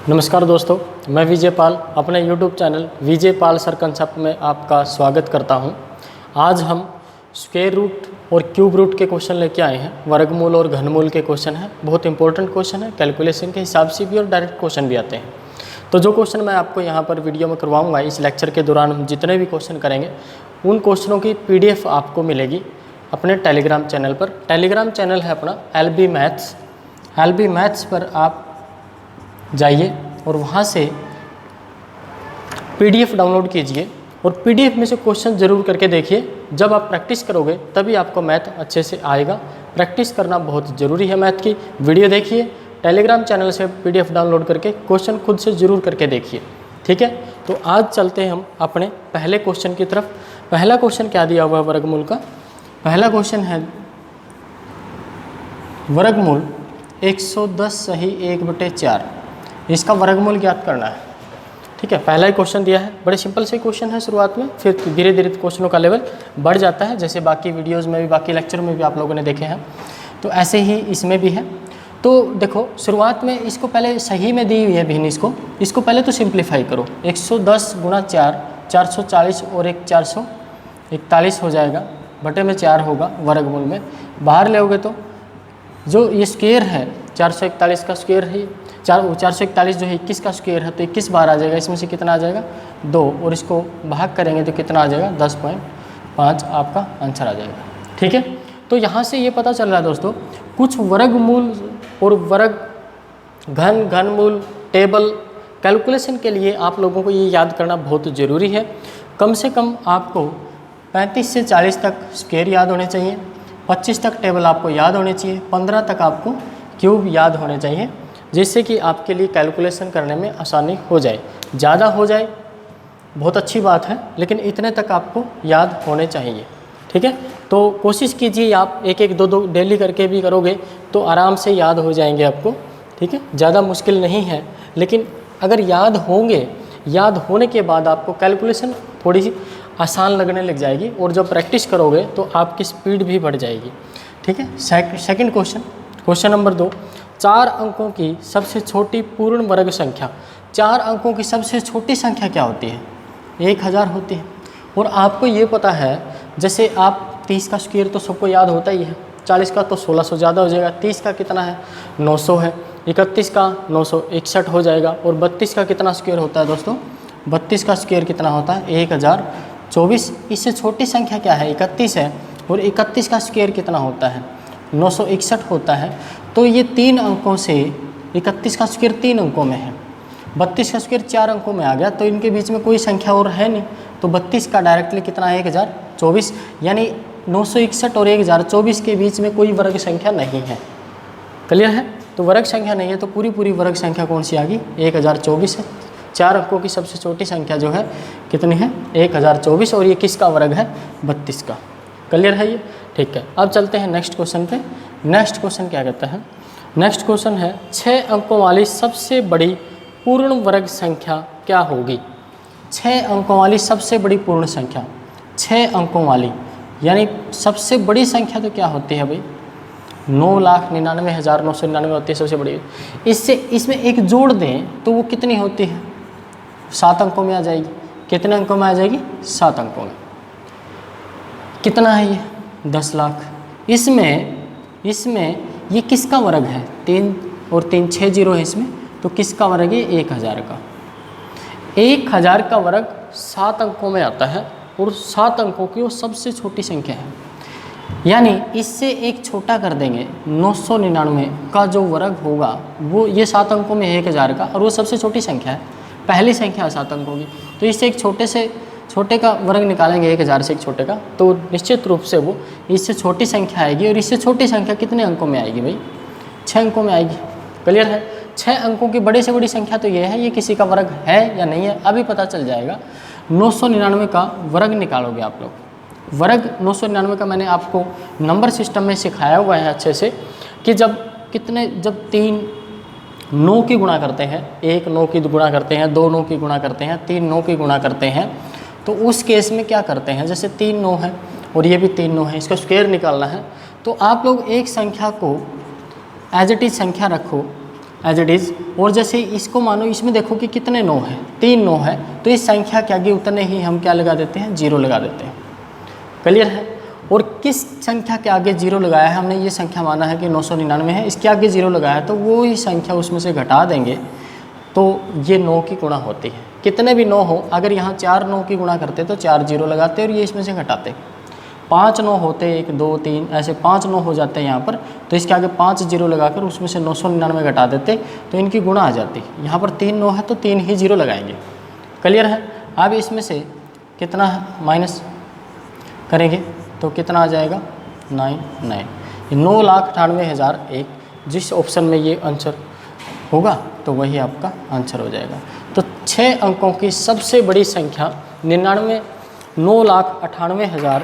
नमस्कार दोस्तों, मैं विजय पाल अपने YouTube channel Vijay Pal sir concept में आपका स्वागत करता हूं। आज हम स्क्वायर रूट और क्यूब रूट के क्वेश्चन लेके आए हैं। वर्गमूल और घनमूल के क्वेश्चन हैं, बहुत इंपॉर्टेंट क्वेश्चन है। कैलकुलेशन के हिसाब से भी और डायरेक्ट क्वेश्चन भी आते हैं। तो जो क्वेश्चन मैं आपको यहाँ पर वीडियो में करवाऊँगा, इस लेक्चर के दौरान हम जितने भी क्वेश्चन करेंगे उन क्वेश्चनों की PDF आपको मिलेगी अपने टेलीग्राम चैनल पर। टेलीग्राम चैनल है अपना LB मैथ्स पर आप जाइए और वहाँ से PDF डाउनलोड कीजिए और PDF में से क्वेश्चन ज़रूर करके देखिए। जब आप प्रैक्टिस करोगे तभी आपको मैथ अच्छे से आएगा। प्रैक्टिस करना बहुत ज़रूरी है मैथ की। वीडियो देखिए, टेलीग्राम चैनल से PDF डाउनलोड करके क्वेश्चन खुद से ज़रूर करके देखिए, ठीक है। तो आज चलते हैं हम अपने पहले क्वेश्चन की तरफ। पहला क्वेश्चन क्या दिया हुआ है वर्गमूल का? पहला क्वेश्चन है वर्गमूल 110 सही 1/4। इसका वर्गमूल ज्ञात करना है, ठीक है। पहला ही क्वेश्चन दिया है, बड़े सिंपल से क्वेश्चन है शुरुआत में, फिर धीरे धीरे क्वेश्चनों का लेवल बढ़ जाता है। जैसे बाकी वीडियोस में भी, बाकी लेक्चर में भी आप लोगों ने देखे हैं, तो ऐसे ही इसमें भी है। तो देखो, शुरुआत में इसको पहले सही में दी हुई है भिन्न, इसको पहले तो सिंप्लीफाई करो। 110 गुणा 4 440 और एक 441 हो जाएगा, बटे में 4 होगा वर्गमूल में। बाहर लेओगे तो जो ये स्क्वायर है 441 का स्क्वायर है, 441 जो है 21 का स्क्वायर है, तो 21 बाहर आ जाएगा। इसमें से कितना आ जाएगा? 2, और इसको भाग करेंगे तो कितना आ जाएगा? 10.5 आपका आंसर आ जाएगा, ठीक है। तो यहाँ से ये पता चल रहा है दोस्तों, कुछ वर्गमूल और घनमूल टेबल कैलकुलेशन के लिए आप लोगों को ये याद करना बहुत ज़रूरी है। कम से कम आपको 35 से 40 तक स्क्वायर याद होने चाहिए, 25 तक टेबल आपको याद होने चाहिए, 15 तक आपको क्यूब याद होने चाहिए, जिससे कि आपके लिए कैलकुलेशन करने में आसानी हो जाए। ज़्यादा हो जाए बहुत अच्छी बात है, लेकिन इतने तक आपको याद होने चाहिए, ठीक है। तो कोशिश कीजिए आप 1-1, 2-2 डेली करके भी करोगे तो आराम से याद हो जाएंगे आपको, ठीक है। ज़्यादा मुश्किल नहीं है, लेकिन अगर याद होंगे, याद होने के बाद आपको कैलकुलेशन थोड़ी सी आसान लगने लग जाएगी, और जब प्रैक्टिस करोगे तो आपकी स्पीड भी बढ़ जाएगी, ठीक है। सेकंड क्वेश्चन नंबर 2, 4 अंकों की सबसे छोटी पूर्ण वर्ग संख्या। 4 अंकों की सबसे छोटी संख्या क्या होती है? 1000 होती है। और आपको ये पता है, जैसे आप 30 का स्क्वायर तो सबको याद होता ही है, 40 का तो 1600 ज़्यादा हो जाएगा, 30 का कितना है? 900 है, 31 का 961 हो जाएगा, और 32 का कितना स्क्वायर होता है दोस्तों? 32 का स्क्वायर कितना होता है? 1024। इससे छोटी संख्या क्या है? 31 है, और 31 का स्क्वायर कितना होता है? 961 होता है। तो ये 3 अंकों से 31 का स्क्वायर 3 अंकों में है, 32 का स्क्वायर 4 अंकों में आ गया, तो इनके बीच में कोई संख्या और है नहीं। तो 32 का डायरेक्टली कितना है? 1024, यानी 961 और 1024 के बीच में कोई वर्ग संख्या नहीं है। क्लियर है? तो वर्ग संख्या नहीं है, तो पूरी वर्ग संख्या कौन सी आ गई? 1024 है। 4 अंकों की सबसे छोटी संख्या जो है कितनी है? 1024, और ये किसका वर्ग है? 32 का। क्लियर है ये? ठीक है। अब चलते हैं नेक्स्ट क्वेश्चन पे। नेक्स्ट क्वेश्चन क्या कहता है? नेक्स्ट क्वेश्चन है 6 अंकों वाली सबसे बड़ी पूर्ण वर्ग संख्या क्या होगी? 6 अंकों वाली सबसे बड़ी पूर्ण संख्या, 6 अंकों वाली, यानी सबसे बड़ी संख्या तो क्या होती है भाई? 9,99,999 होती है सबसे बड़ी। इसमें एक जोड़ दें तो वो कितनी होती है? 7 अंकों में आ जाएगी। कितने अंकों में आ जाएगी? 7 अंकों में। कितना है ये? 10 लाख। इसमें ये किसका वर्ग है? 3 और 3 6 जीरो है इसमें, तो किसका वर्ग है? 1000 का। 1000 का वर्ग 7 अंकों में आता है, और 7 अंकों की वो सबसे छोटी संख्या है। यानी इससे एक छोटा कर देंगे, 999 का जो वर्ग होगा वो ये 7 अंकों में है 1000 का, और वो सबसे छोटी संख्या है, पहली संख्या है 7 अंकों की। तो इससे एक छोटे का वर्ग निकालेंगे 1000 से एक छोटे का, तो निश्चित रूप से वो इससे छोटी संख्या आएगी। और इससे छोटी संख्या कितने अंकों में आएगी भाई? 6 अंकों में आएगी। क्लियर है? 6 अंकों की बड़ी से बड़ी संख्या तो ये है, ये किसी का वर्ग है या नहीं है अभी पता चल जाएगा। 999 का वर्ग निकालोगे आप लोग। वर्ग 999 का मैंने आपको नंबर सिस्टम में सिखाया हुआ है अच्छे से, कि जब 3 9 की गुणा करते हैं, 1 9 की गुणा करते हैं, 2 9 की गुणा करते हैं, 3 9 की गुणा करते हैं, तो उस केस में क्या करते हैं? जैसे 3 9 है और ये भी 3 9 है, इसका स्क्वायर निकालना है, तो आप लोग एक संख्या को एज इट इज संख्या रखो एज इट इज़। और जैसे इसको मानो इसमें देखो कि कितने 9 है, 3 9 है, तो इस संख्या के आगे उतने ही हम क्या लगा देते हैं, 0 लगा देते हैं। क्लियर है। और किस संख्या के आगे 0 लगाया है, हमने ये संख्या माना है कि 999 है, इसके आगे 0 लगाया है तो वो ही संख्या उसमें से घटा देंगे तो ये 9 की गुणा होती है। कितने भी 9 हो, अगर यहाँ 4 9 की गुणा करते तो 4 0 लगाते और ये इसमें से घटाते। 5 9 होते, 1 2 3 ऐसे 5 9 हो जाते हैं यहाँ पर, तो इसके आगे 5 0 लगाकर उसमें से 999 घटा देते तो इनकी गुणा आ जाती। यहाँ पर 3 9 है तो 3 ही 0 लगाएंगे। क्लियर है। अब इसमें से कितना माइनस करेंगे तो कितना आ जाएगा, 9 9,98,001। जिस ऑप्शन में ये आंसर होगा तो वही आपका आंसर हो जाएगा। तो 6 अंकों की सबसे बड़ी संख्या 9,98,001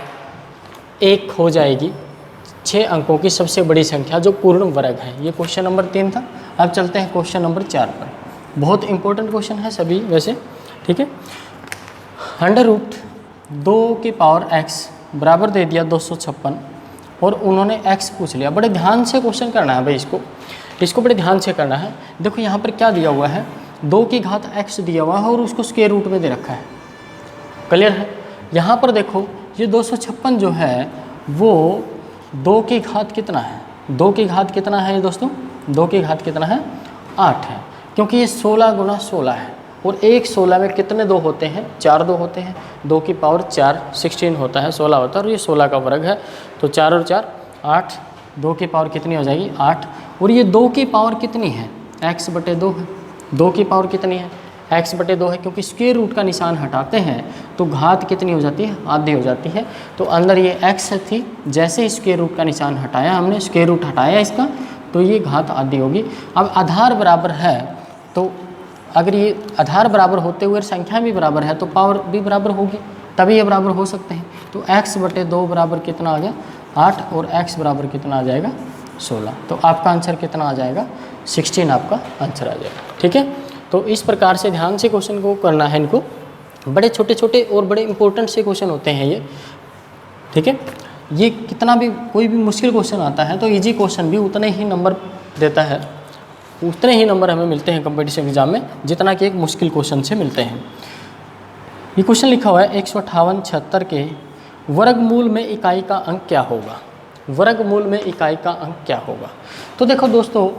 हो जाएगी। 6 अंकों की सबसे बड़ी संख्या जो पूर्ण वर्ग है। ये क्वेश्चन नंबर 3 था। अब चलते हैं क्वेश्चन नंबर 4 पर। बहुत इंपॉर्टेंट क्वेश्चन है सभी वैसे, ठीक है। √2x बराबर दे दिया 256 और उन्होंने x पूछ लिया। बड़े ध्यान से क्वेश्चन करना है भाई, इसको बड़े ध्यान से करना है। देखो यहाँ पर क्या दिया हुआ है, 2 की घात x दिया हुआ है और उसको स्क्वायर रूट में दे रखा है। क्लियर है। यहाँ पर देखो ये 256 जो है वो 2 की घात कितना है, 2 की घात कितना है दोस्तों, 2 की घात कितना है, 8 है, क्योंकि ये 16 गुना 16 है। और एक 16 में कितने 2 होते हैं, 4 2 होते हैं। 2 की पावर 4 16 होता है, 16 होता है और ये 16 का वर्ग है। तो 4 और 4 8, 2 की पावर कितनी हो जाएगी, 8। और ये 2 की पावर कितनी है, x/2 है। 2 की पावर कितनी है, x/2 है, क्योंकि स्क्वायर रूट का निशान हटाते हैं तो घात कितनी हो जाती है, आधी हो जाती है। तो अंदर ये x थी, जैसे ही स्क्वायर रूट का निशान हटाया हमने, स्क्वायर रूट हटाया इसका, तो ये घात आधी होगी। अब आधार बराबर है तो अगर ये आधार बराबर होते हुए संख्या भी बराबर है तो पावर भी बराबर होगी, तभी ये बराबर हो सकते हैं। तो x/2 बराबर कितना आ गया, 8 और x बराबर कितना आ जाएगा, 16। तो आपका आंसर कितना आ जाएगा, 16 आपका आंसर आ जाएगा। ठीक है। तो इस प्रकार से ध्यान से क्वेश्चन को करना है। इनको बड़े छोटे छोटे और बड़े इंपॉर्टेंट से क्वेश्चन होते हैं ये। ठीक है। ये कितना भी कोई भी मुश्किल क्वेश्चन आता है तो इजी क्वेश्चन भी उतने ही नंबर देता है, उतने ही नंबर हमें मिलते हैं कंपटीशन एग्जाम में जितना कि एक मुश्किल क्वेश्चन से मिलते हैं। ये क्वेश्चन लिखा हुआ है 158 के वर्गमूल में इकाई का अंक क्या होगा, वर्गमूल में इकाई का अंक क्या होगा। तो देखो दोस्तों,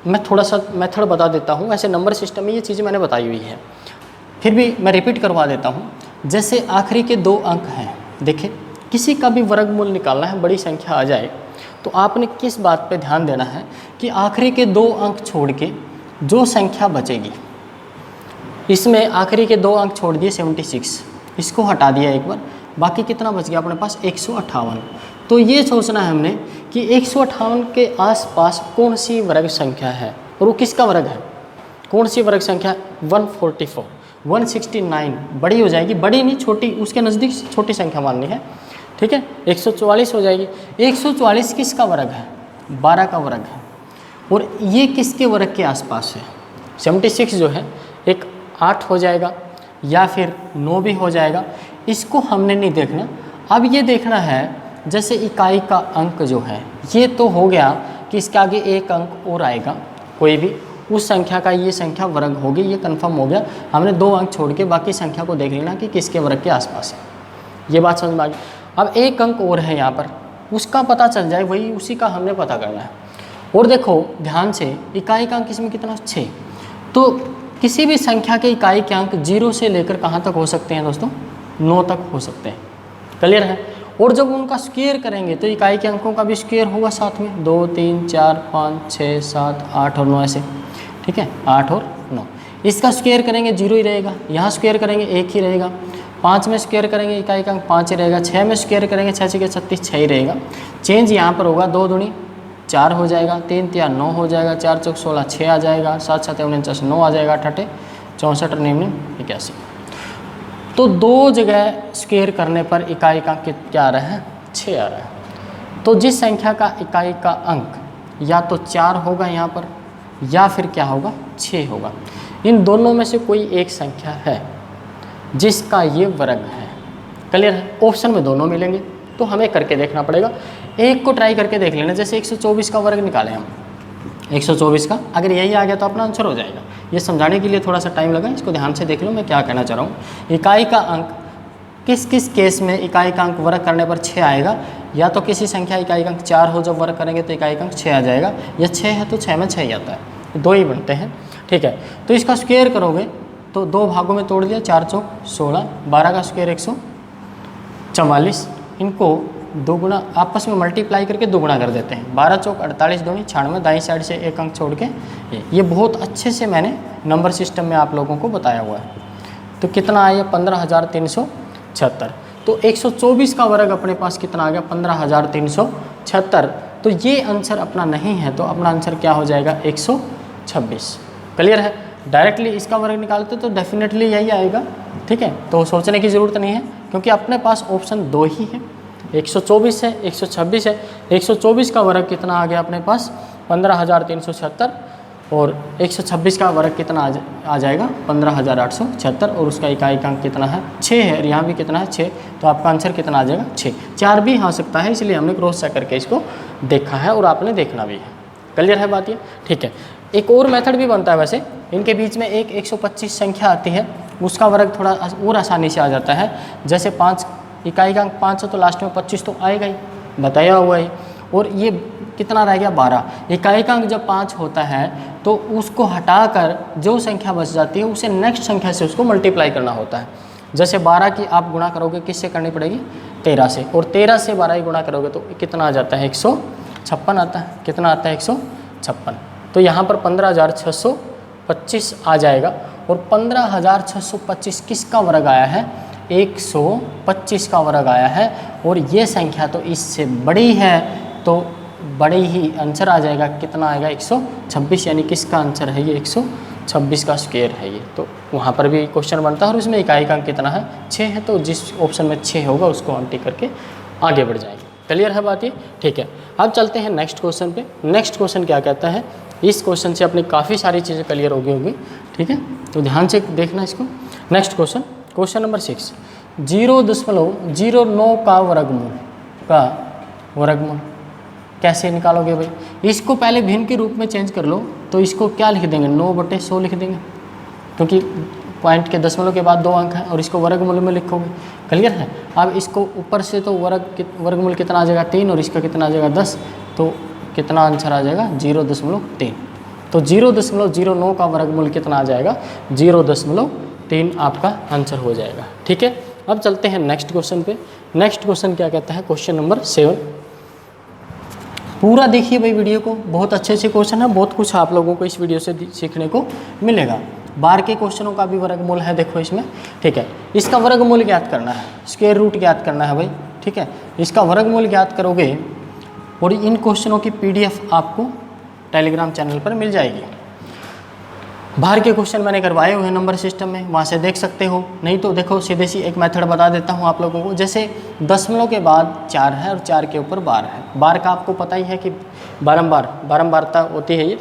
मैं थोड़ा सा मेथड बता देता हूँ। ऐसे नंबर सिस्टम में ये चीज़ें मैंने बताई हुई है, फिर भी मैं रिपीट करवा देता हूँ। जैसे आखिरी के 2 अंक हैं, देखिए किसी का भी वर्गमूल निकालना है, बड़ी संख्या आ जाए तो आपने किस बात पे ध्यान देना है कि आखिरी के 2 अंक छोड़ के जो संख्या बचेगी, इसमें आखिरी के 2 अंक छोड़ दिए 76, इसको हटा दिया एक बार, बाकी कितना बच गया अपने पास 158। तो ये सोचना है हमने कि 158 के आसपास कौन सी वर्ग संख्या है और वो किसका वर्ग है, कौन सी वर्ग संख्या, 144 169 बड़ी हो जाएगी, बड़ी नहीं छोटी, उसके नज़दीक छोटी संख्या माननी है। ठीक है। 144 हो जाएगी। 144 किसका वर्ग है, 12 का वर्ग है। और ये किसके वर्ग के आसपास है, 76 जो है एक 8 हो जाएगा या फिर 9 भी हो जाएगा, इसको हमने नहीं देखना। अब ये देखना है जैसे इकाई का अंक जो है, ये तो हो गया कि इसके आगे एक अंक और आएगा, कोई भी उस संख्या का ये संख्या वर्ग होगी, ये कंफर्म हो गया। हमने 2 अंक छोड़ के बाकी संख्या को देख लेना कि किसके वर्ग के आसपास है। ये बात समझ में आ गई। अब एक अंक और है यहाँ पर, उसका पता चल जाए, वही उसी का हमने पता करना है। और देखो ध्यान से, इकाई का अंक इसमें कितना, 6। तो किसी भी संख्या के इकाई के अंक 0 से लेकर कहाँ तक हो सकते हैं दोस्तों, 9 तक हो सकते हैं। क्लियर है। और जब उनका स्क्वायर करेंगे तो इकाई के अंकों का भी स्क्वायर होगा साथ में, 2 3 4 5 6 7 8 और 9 ऐसे। ठीक है, 8 और 9। इसका स्क्वायर करेंगे 0 ही रहेगा, यहाँ स्क्वायर करेंगे 1 ही रहेगा, 5 में स्क्वायर करेंगे इकाई का अंक 5 ही रहेगा, 6 में स्क्वायर करेंगे 6 6 36 6 ही रहेगा। चेंज यहाँ पर होगा, 2 दूनी 4 हो जाएगा, 3 3 9 हो जाएगा, 4 चौक 16 6 आ जाएगा, 7 7 49 9 आ जाएगा, 8 64 और 81। तो 2 जगह स्क्वायर करने पर इकाई का अंक क्या आ रहा है, 6 आ रहा है। तो जिस संख्या का इकाई का अंक या तो 4 होगा यहाँ पर या फिर क्या होगा, 6 होगा। इन दोनों में से कोई एक संख्या है जिसका ये वर्ग है। क्लियर है। ऑप्शन में दोनों मिलेंगे तो हमें करके देखना पड़ेगा। एक को ट्राई करके देख लेना। जैसे 124 का वर्ग निकालें हम, 124 का। अगर यही आ गया तो अपना आंसर हो जाएगा। ये समझाने के लिए थोड़ा सा टाइम लगा, इसको ध्यान से देख लो मैं क्या कहना चाह रहा हूँ। इकाई का अंक किस किस केस में इकाई का अंक वर्ग करने पर 6 आएगा? या तो किसी संख्या इकाई का अंक 4 हो, जब वर्ग करेंगे तो इकाई का अंक 6 आ जाएगा, या 6 है तो 6 में 6 ही आता है, 2 ही बनते हैं। ठीक है, तो इसका स्क्वायर करोगे तो 2 भागों में तोड़ दिया, 4 चौक 16, 12 का स्क्वायर 144, इनको दोगुना आपस में मल्टीप्लाई करके दोगुना कर देते हैं। 12 चौक 48, दूनी 96, दाईं साइड से एक अंक छोड़ के ये बहुत अच्छे से मैंने नंबर सिस्टम में आप लोगों को बताया हुआ है। तो कितना आया? 15,376। तो 124 का वर्ग अपने पास कितना आ गया? 15,376। तो ये आंसर अपना नहीं है, तो अपना आंसर क्या हो जाएगा? 126। क्लियर है? डायरेक्टली इसका वर्ग निकालते तो डेफिनेटली यही आएगा। ठीक है, तो सोचने की ज़रूरत नहीं है, क्योंकि अपने पास ऑप्शन 2 ही है, 124 है, 126 है। 124 का वर्ग कितना आ गया अपने पास? 15,376, और 126 का वर्ग कितना आ जाएगा? 15,876, और उसका इकाई का अंक कितना है? 6 है, और यहाँ भी कितना है? 6। तो आपका आंसर कितना आ जाएगा? 6। 4 भी आ सकता है, इसलिए हमने क्रॉस चेक करके इसको देखा है, और आपने देखना भी है। क्लियर है बात ये? ठीक है, एक और मेथड भी बनता है वैसे, इनके बीच में एक 125 संख्या आती है, उसका वर्ग थोड़ा और आसानी से आ जाता है। जैसे 5 इकाई का अंक 5 है, तो लास्ट में 25 तो आएगा ही, बताया हुआ है। और ये कितना रह गया? 12। इकाई का अंक जब 5 होता है तो उसको हटाकर जो संख्या बच जाती है उसे नेक्स्ट संख्या से उसको मल्टीप्लाई करना होता है। जैसे 12 की आप गुणा करोगे किससे करनी पड़ेगी? 13 से, और 13 से 12 ही गुणा करोगे तो कितना आ जाता है? 156 आता है। कितना आता है? 156। तो यहाँ पर 15,625 आ जाएगा, और 15,625 किसका वर्ग आया है? 125 का वर्ग आया है, और ये संख्या तो इससे बड़ी है, तो बड़े ही आंसर आ जाएगा। कितना आएगा? 126, यानी किसका आंसर है ये? 126 का स्क्वायर है ये। तो वहाँ पर भी क्वेश्चन बनता है, और उसमें इकाई का अंक कितना है? 6 है, तो जिस ऑप्शन में 6 होगा उसको हम टिक करके आगे बढ़ जाएंगे। क्लियर है बात ये? ठीक है, अब चलते हैं नेक्स्ट क्वेश्चन पे। नेक्स्ट क्वेश्चन क्या कहता है? इस क्वेश्चन से अपनी काफ़ी सारी चीज़ें क्लियर हो गई होगी। ठीक है, तो ध्यान से देखना इसको। नेक्स्ट क्वेश्चन, क्वेश्चन नंबर 6, 0.09 का वर्गमूल कैसे निकालोगे भाई? इसको पहले भिन्न के रूप में चेंज कर लो, तो इसको क्या लिख देंगे? 9/100 लिख देंगे, क्योंकि पॉइंट के दशमलव के बाद 2 अंक है, और इसको वर्गमूल में लिखोगे। क्लियर है? अब इसको ऊपर से तो वर्गमूल कितना आ जाएगा? 3, और इसका कितना आ जाएगा? 10। तो कितना आंसर आ जाएगा? 0.3। तो 0.09 का वर्गमूल कितना आ जाएगा? 0.3 आपका आंसर हो जाएगा। ठीक है, अब चलते हैं नेक्स्ट क्वेश्चन पे। नेक्स्ट क्वेश्चन क्या कहता है? Question number 7। पूरा देखिए भाई वीडियो को, बहुत अच्छे से क्वेश्चन है, बहुत कुछ आप लोगों को इस वीडियो से सीखने को मिलेगा। बार के क्वेश्चनों का भी वर्गमूल है, देखो इसमें। ठीक है, इसका वर्गमूल ज्ञात करना है, स्क्वायर रूट ज्ञात करना है भाई। ठीक है, इसका वर्गमूल ज्ञात करोगे, और इन क्वेश्चनों की PDF आपको टेलीग्राम चैनल पर मिल जाएगी। बाहर के क्वेश्चन मैंने करवाए हुए हैं नंबर सिस्टम में, वहाँ से देख सकते हो। नहीं तो देखो सीधे सी एक मेथड बता देता हूँ आप लोगों को। जैसे दशमलव के बाद 4 है, और 4 के ऊपर बार है। बार का आपको पता ही है कि बारंबारता होती है ये,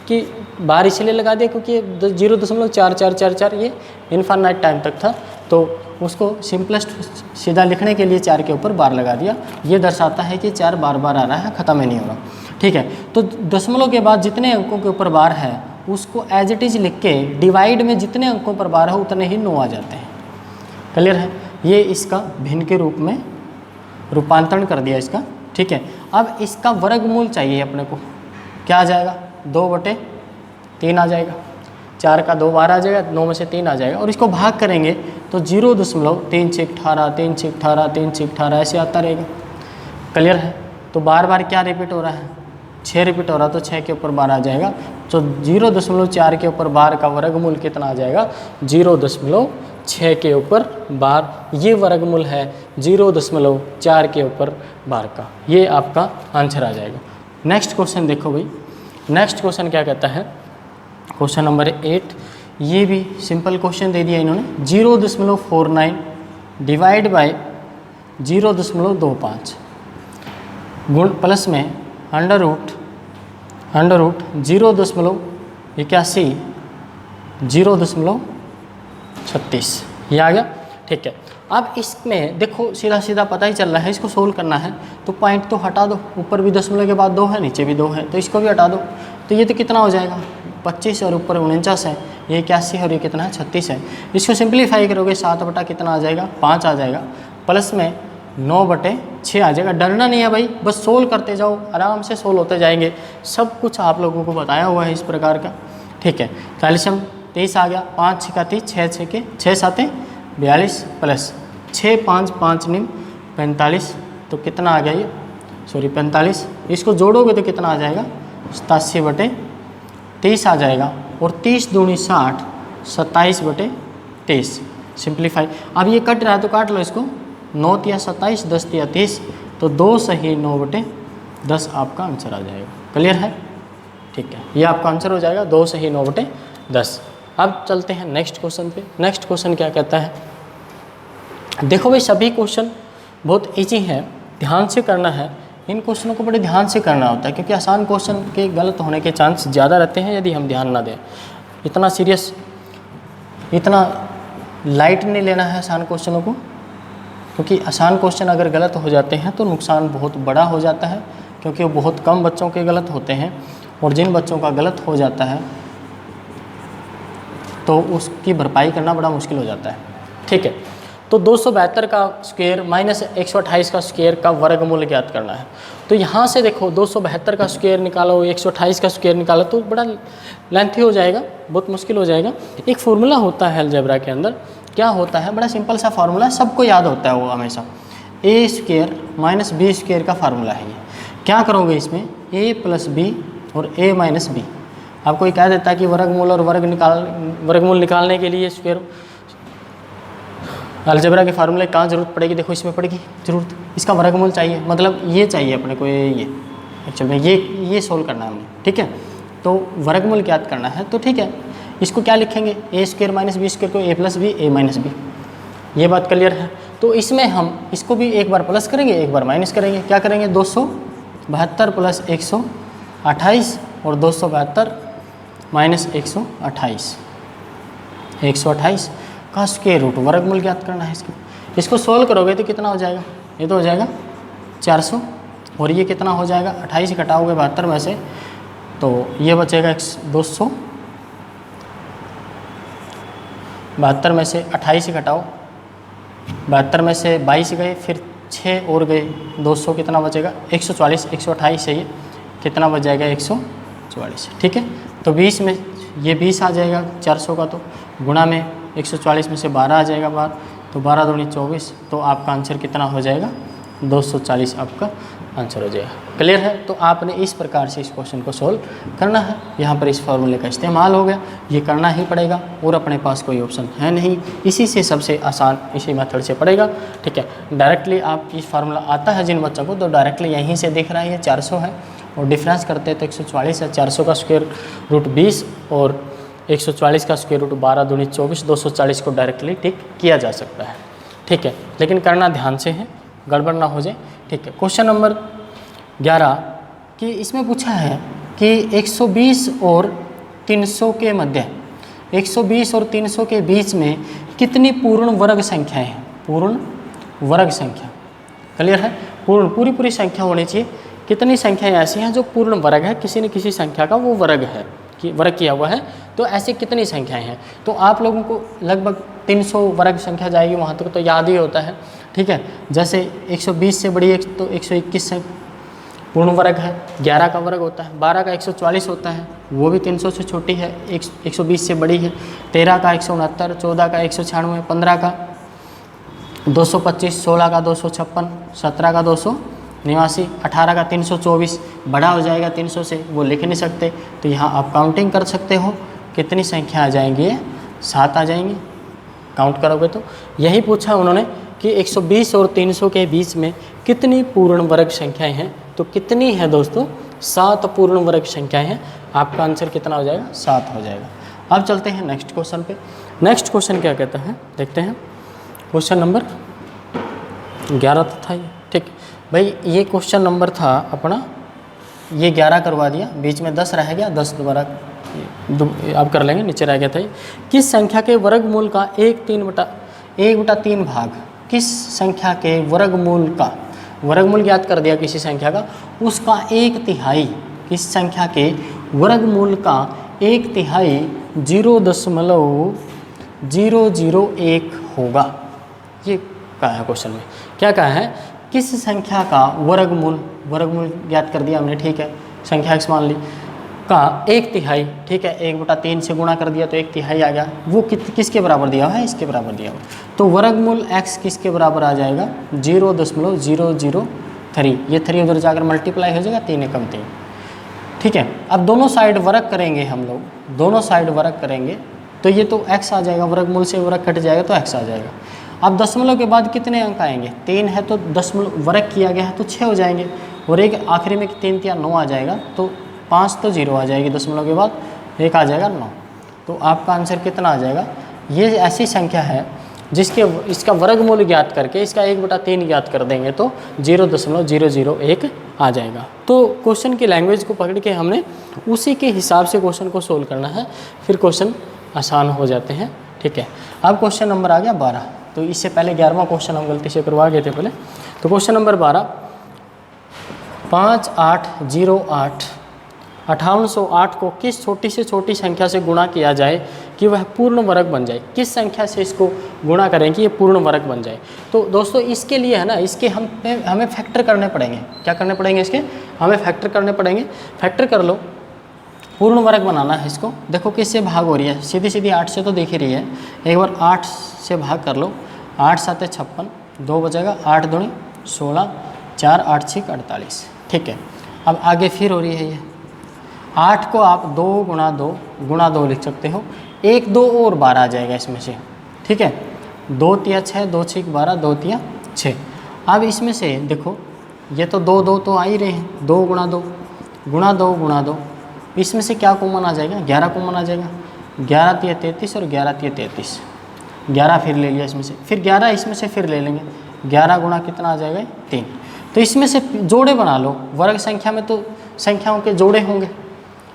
कि बार इसलिए लगा दिया क्योंकि 0.4444 ये इनफाइनाइट टाइम तक था, तो उसको सिंपलेस्ट सीधा लिखने के लिए 4 के ऊपर बार लगा दिया। ये दर्शाता है कि 4 बार बार आ रहा है, ख़त्म ही नहीं हो रहा। ठीक है, तो दशमलव के बाद जितने अंकों के ऊपर बार है उसको एज इट इज़ लिख के डिवाइड में जितने अंकों पर बार है उतने ही 9 आ जाते हैं। क्लियर है? ये इसका भिन्न के रूप में रूपांतरण कर दिया इसका। ठीक है, अब इसका वर्गमूल चाहिए अपने को। क्या आ जाएगा? 2/3 आ जाएगा। 4 का 2 बार आ जाएगा, 9 में से 3 आ जाएगा, और इसको भाग करेंगे तो 0.3 से 18, 3 से 18, 3 से 18 ऐसे आता रहेगा। क्लियर है? तो बार बार क्या रिपीट हो रहा है? 6 रिपीट हो रहा, तो 6 के ऊपर बार आ जाएगा। तो 0.4 के ऊपर बार का वर्गमूल कितना आ जाएगा? 0.6 के ऊपर बार, ये वर्गमूल है 0.4 के ऊपर बार का। ये आपका आंसर आ जाएगा। नेक्स्ट क्वेश्चन देखो भाई। नेक्स्ट क्वेश्चन क्या कहता है? Question number 8। ये भी सिंपल क्वेश्चन दे दिया इन्होंने। 0.49 डिवाइड बाय 0.25 गुण प्लस में अंडर रूट 0.81 0.36 ये आ गया। ठीक है, अब इसमें देखो सीधा सीधा पता ही चल रहा है, इसको सोल्व करना है तो पॉइंट तो हटा दो, ऊपर भी दशमलव के बाद 2 है, नीचे भी 2 है, तो इसको भी हटा दो। तो ये तो कितना हो जाएगा 25 और ऊपर 49 है, ये 81 और ये कितना है 36 है। इसको सिंप्लीफाई करोगे 7 बटा कितना आ जाएगा 5 आ जाएगा, प्लस में 9/6 आ जाएगा। डरना नहीं है भाई, बस सोल्व करते जाओ, आराम से सोल्व होते जाएंगे। सब कुछ आप लोगों को बताया हुआ है इस प्रकार का, ठीक है। कैल्शियम 23 आ गया, 5 6 का 30, 6 के 6 7 42 प्लस 6 5 5 9 45, तो कितना आ गया ये 45। इसको जोड़ोगे तो कितना आ जाएगा 87/30 आ जाएगा, और 30 दूनी 60, 27/23 सिंप्लीफाई। अब ये कट रहा है तो काट लो इसको, 9 या 27, 10 या 30, तो 2 सही 9/10 आपका आंसर आ जाएगा। क्लियर है, ठीक है, ये आपका आंसर हो जाएगा 2 सही 9/10। अब चलते हैं नेक्स्ट क्वेश्चन पे। नेक्स्ट क्वेश्चन क्या कहता है, देखो भाई सभी क्वेश्चन बहुत इजी है, ध्यान से करना है। इन क्वेश्चनों को बड़े ध्यान से करना होता है, क्योंकि आसान क्वेश्चन के गलत होने के चांस ज़्यादा रहते हैं यदि हम ध्यान ना दें। इतना सीरियस, इतना लाइट नहीं लेना है आसान क्वेश्चनों को, क्योंकि आसान क्वेश्चन अगर गलत हो जाते हैं तो नुकसान बहुत बड़ा हो जाता है, क्योंकि वो बहुत कम बच्चों के गलत होते हैं, और जिन बच्चों का गलत हो जाता है तो उसकी भरपाई करना बड़ा मुश्किल हो जाता है, ठीक है। तो 272 का स्क्वायर माइनस 128 का स्क्वायर का वर्गमूल ज्ञात करना है। तो यहाँ से देखो 272 का स्क्वायर निकालो, 128 का स्क्वायर निकालो, तो बड़ा लेंथी हो जाएगा, बहुत मुश्किल हो जाएगा। एक फार्मूला होता है अलजेब्रा के अंदर, क्या होता है, बड़ा सिंपल सा फार्मूला, सबको याद होता है वो हमेशा, ए स्क्वायर माइनस बी स्क्वायर का फार्मूला है ये। क्या करोगे इसमें, ए प्लस बी और ए माइनस बी। आपको ये कह देता है कि वर्गमूल और वर्गमूल निकालने के लिए स्क्वायर अलजेब्रा के फार्मूले कहाँ जरूरत पड़ेगी, देखो इसमें पड़ेगी जरूरत। इसका वर्गमूल चाहिए, मतलब ये चाहिए अपने को, ये एक्चुअल में ये सोल्व करना है हमने, ठीक है। तो वर्गमूल ज्ञात करना है, तो ठीक है, इसको क्या लिखेंगे, ए स्क्वायर माइनस बी स्क्वायर को ए प्लस बी ए माइनस बी। ये बात क्लियर है। तो इसमें हम इसको भी एक बार प्लस करेंगे, एक बार माइनस करेंगे। क्या करेंगे, 272 प्लस 128 और 272 माइनस 128, 128 का स्क्वायर रूट, वर्गमूल ज्ञात करना है इसको। इसको सोल्व करोगे तो कितना हो जाएगा, ये तो हो जाएगा 400, और ये कितना हो जाएगा 28 घटाओगे 72 में से, तो ये बचेगा 272 में से 28 घटाओ, 72 में से 22 गए, फिर 6 और गए, 200 कितना बचेगा 140, 128 है ये, कितना बच जाएगा 144, ठीक है। तो 20 में ये 20 आ जाएगा 400 का, तो गुणा में 140 में से 12 आ जाएगा बाहर, तो 12 दूनी 24, तो आपका आंसर कितना हो जाएगा 240 आपका आंसर हो जाएगा। क्लियर है। तो आपने इस प्रकार से इस क्वेश्चन को सोल्व करना है। यहाँ पर इस फॉर्मूले का इस्तेमाल हो गया, ये करना ही पड़ेगा, और अपने पास कोई ऑप्शन है नहीं, इसी से सबसे आसान इसी मेथड से पड़ेगा, ठीक है। डायरेक्टली आप इस फार्मूला आता है जिन बच्चों को, तो डायरेक्टली यहीं से दिख रहा है, ये 400 है, और डिफरेंस करते हैं तो 144 है। 400 का स्क्वायर रूट 20 और 144 का स्क्वायर रूट 12 दूनी 24, 240 को डायरेक्टली टिक किया जा सकता है, ठीक है। लेकिन करना ध्यान से है, गड़बड़ ना हो जाए, ठीक है। क्वेश्चन नंबर 11 कि इसमें पूछा है कि 120 और 300 के मध्य, 120 और 300 के बीच में कितनी पूर्ण वर्ग संख्याएं हैं, पूर्ण वर्ग संख्या। क्लियर है, पूरी संख्या होनी चाहिए। कितनी संख्याएं ऐसी हैं जो पूर्ण वर्ग है, किसी न किसी संख्या का वो वर्ग है, कि वर्ग किया हुआ है, तो ऐसी कितनी संख्याएं हैं। तो आप लोगों को लगभग 300 वर्ग संख्या जाएगी वहाँ तक तो याद ही होता है, ठीक है। जैसे 120 से बड़ी तो 121 है, पूर्ण वर्ग है। 11 का वर्ग होता है, 12 का 144 होता है, वो भी 300 से छोटी है, 120 से बड़ी है। 13 का 169, 14 का 196, 15 का 225, 16 का 256, 17 का 289, 18 का 324, बड़ा हो जाएगा 300 से, वो लिख नहीं सकते, तो यहाँ आप काउंटिंग कर सकते हो कितनी संख्या आ जाएंगी, 7 आ जाएंगी काउंट करोगे तो। यही पूछा उन्होंने कि 120 और 300 के बीच में कितनी पूर्ण वर्ग संख्याएं हैं, तो कितनी है दोस्तों, 7 पूर्ण वर्ग संख्याएं हैं। आपका आंसर कितना हो जाएगा, 7 हो जाएगा। अब चलते हैं नेक्स्ट क्वेश्चन पे। नेक्स्ट क्वेश्चन क्या कहता है देखते हैं। क्वेश्चन नंबर 11 था ये, ठीक भाई। ये क्वेश्चन नंबर था अपना, ये 11 करवा दिया, बीच में 10 रह गया, 10 दोबारा आप कर लेंगे, नीचे रह गया था ये। किस संख्या के वर्गमूल का 1/3 भाग किस संख्या के वर्गमूल का, वर्गमूल ज्ञात कर दिया किसी संख्या का, उसका 1/3 किस संख्या के वर्गमूल का 1/3 0.001 होगा। ये कहा है क्वेश्चन में, क्या कहा है, किस संख्या का वर्गमूल, वर्गमूल ज्ञात कर दिया हमने, ठीक है, संख्या x मान ली का 1/3, ठीक है, 1/3 से गुणा कर दिया तो 1/3 आ गया, वो किसके बराबर दिया हुआ है, इसके बराबर दिया हुआ, तो वर्गमूल x किसके बराबर आ जाएगा 0.003, ये 3 उधर जाकर मल्टीप्लाई हो जाएगा, 3 एकम 3, ठीक है। अब दोनों साइड वर्ग करेंगे हम लोग, दोनों साइड वर्ग करेंगे तो ये तो x आ जाएगा, वर्गमूल से वर्ग कट जाएगा तो x आ जाएगा। अब दशमलव के बाद कितने अंक आएंगे, 3 है तो दशमलव वर्ग किया गया है तो 6 हो जाएंगे, और एक आखिरी में 3 या 9 आ जाएगा, तो 5 तो 0 आ जाएगी, दशमलव के बाद 1 आ जाएगा 9, तो आपका आंसर कितना आ जाएगा। ये ऐसी संख्या है जिसके इसका वर्गमूल ज्ञात करके इसका 1/3 ज्ञात कर देंगे तो 0.001 आ जाएगा। तो क्वेश्चन की लैंग्वेज को पकड़ के हमने उसी के हिसाब से क्वेश्चन को सोल्व करना है, फिर क्वेश्चन आसान हो जाते हैं, ठीक है। अब क्वेश्चन नंबर आ गया 12, तो इससे पहले 11वां क्वेश्चन हम गलती से करवा गए थे पहले। तो क्वेश्चन नंबर 12, 5808 5808 को किस छोटी से छोटी संख्या से गुणा किया जाए कि वह पूर्ण वर्ग बन जाए, किस संख्या से इसको गुणा करें कि ये पूर्ण वर्ग बन जाए। तो दोस्तों इसके लिए है ना, इसके हमें फैक्टर करने पड़ेंगे, क्या करने पड़ेंगे, इसके हमें फैक्टर करने पड़ेंगे। फैक्टर कर लो, पूर्ण वर्ग बनाना है इसको, देखो किससे भाग हो रही है, सीधी सीधी 8 से तो देख ही रही है, एक बार 8 से भाग कर लो, 8 7 56, 2 बचेगा, 8 दूनी 16, 4 8 6 48, ठीक है। अब आगे फिर हो रही है ये 8 को आप 2 गुणा 2 लिख सकते हो, 1 2 और 12 आ जाएगा इसमें से, ठीक है, 2 तिया 6, 2 6 12, 2 तिया 6। अब इसमें से देखो ये तो 2 2 तो आ ही रहे हैं, 2 गुणा 2 गुणा 2, इसमें से क्या कॉमन आ जाएगा, 11 कॉमन आ जाएगा, 11 तिया 33 और 11 तिया 33, 11 फिर ले लिया इसमें से, फिर 11 इसमें से फिर ले लेंगे, 11 गुणा कितना आ जाएगा 3। तो इसमें से जोड़े बना लो, वर्ग संख्या में तो संख्याओं के जोड़े होंगे